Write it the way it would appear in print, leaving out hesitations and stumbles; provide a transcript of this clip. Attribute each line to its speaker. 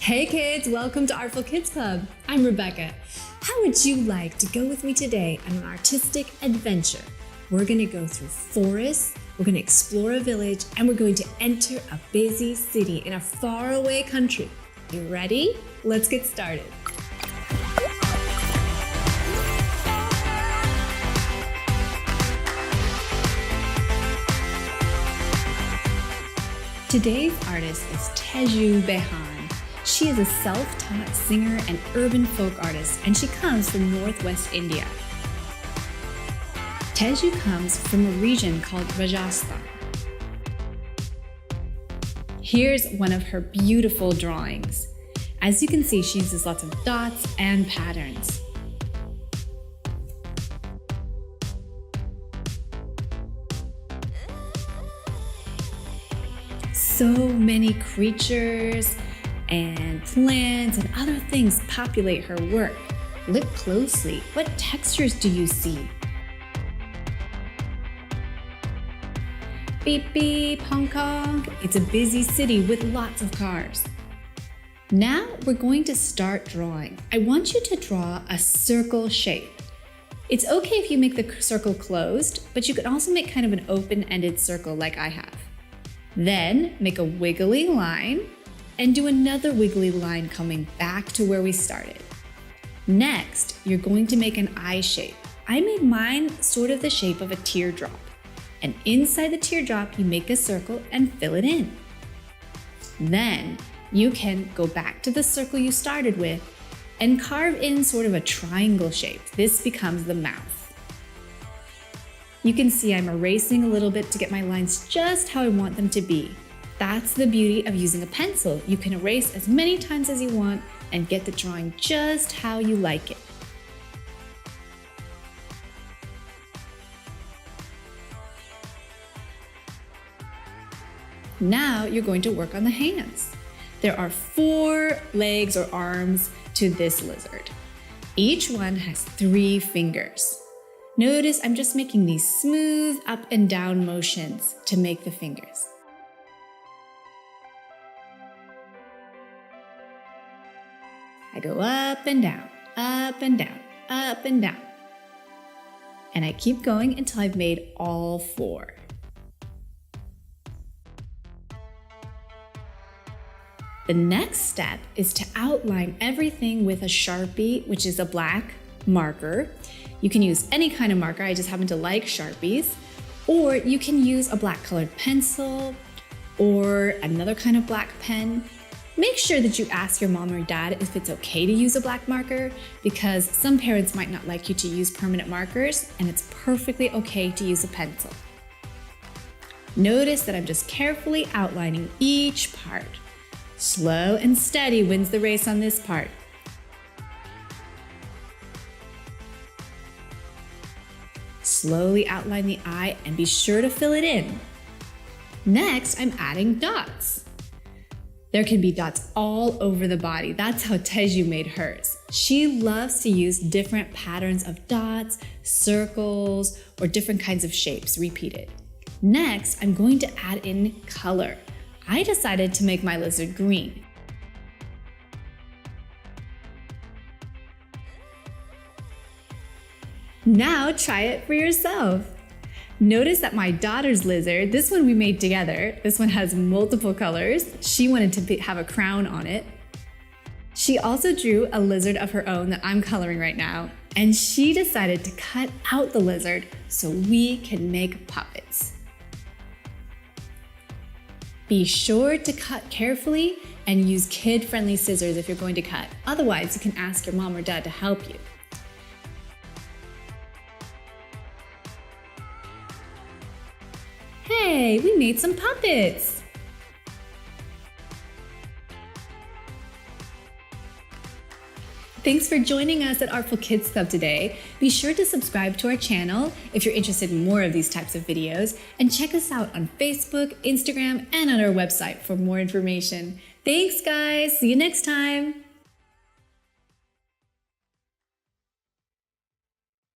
Speaker 1: Hey kids, welcome to Artful Kids Club. I'm Rebecca. How would you like to go with me today on an artistic adventure? We're gonna go through forests, we're gonna explore a village, and we're going to enter a busy city in a faraway country. You ready? Let's get started. Today's artist is Teju Behan. She is a self-taught singer and urban folk artist, and she comes from Northwest India. Teju comes from a region called Rajasthan. Here's one of her beautiful drawings. As you can see, she uses lots of dots and patterns. So many creatures and plants and other things populate her work. Look closely. What textures do you see? Beep beep, Hong Kong. It's a busy city with lots of cars. Now we're going to start drawing. I want you to draw a circle shape. It's okay if you make the circle closed, but you can also make kind of an open-ended circle like I have. Then make a wiggly line and do another wiggly line coming back to where we started. Next, you're going to make an eye shape. I made mine sort of the shape of a teardrop. And inside the teardrop, you make a circle and fill it in. Then you can go back to the circle you started with and carve in sort of a triangle shape. This becomes the mouth. You can see I'm erasing a little bit to get my lines just how I want them to be. That's the beauty of using a pencil. You can erase as many times as you want and get the drawing just how you like it. Now you're going to work on the hands. There are 4 legs or arms to this lizard. Each one has 3 fingers. Notice I'm just making these smooth up and down motions to make the fingers. I go up and down, up and down, up and down. And I keep going until I've made all 4. The next step is to outline everything with a Sharpie, which is a black marker. You can use any kind of marker, I just happen to like Sharpies, or you can use a black colored pencil or another kind of black pen. Make sure that you ask your mom or dad if it's okay to use a black marker, because some parents might not like you to use permanent markers, and it's perfectly okay to use a pencil. Notice that I'm just carefully outlining each part. Slow and steady wins the race on this part. Slowly outline the eye and be sure to fill it in. Next, I'm adding dots. There can be dots all over the body. That's how Teju made hers. She loves to use different patterns of dots, circles, or different kinds of shapes repeated. Next, I'm going to add in color. I decided to make my lizard green. Now try it for yourself. Notice that my daughter's lizard, this one we made together, this one has multiple colors. She wanted to have a crown on it. She also drew a lizard of her own that I'm coloring right now, and she decided to cut out the lizard so we can make puppets. Be sure to cut carefully and use kid-friendly scissors if you're going to cut. Otherwise, you can ask your mom or dad to help you. Hey, we made some puppets! Thanks for joining us at Artful Kids Club today. Be sure to subscribe to our channel if you're interested in more of these types of videos, and check us out on Facebook, Instagram, and on our website for more information. Thanks guys, see you next time!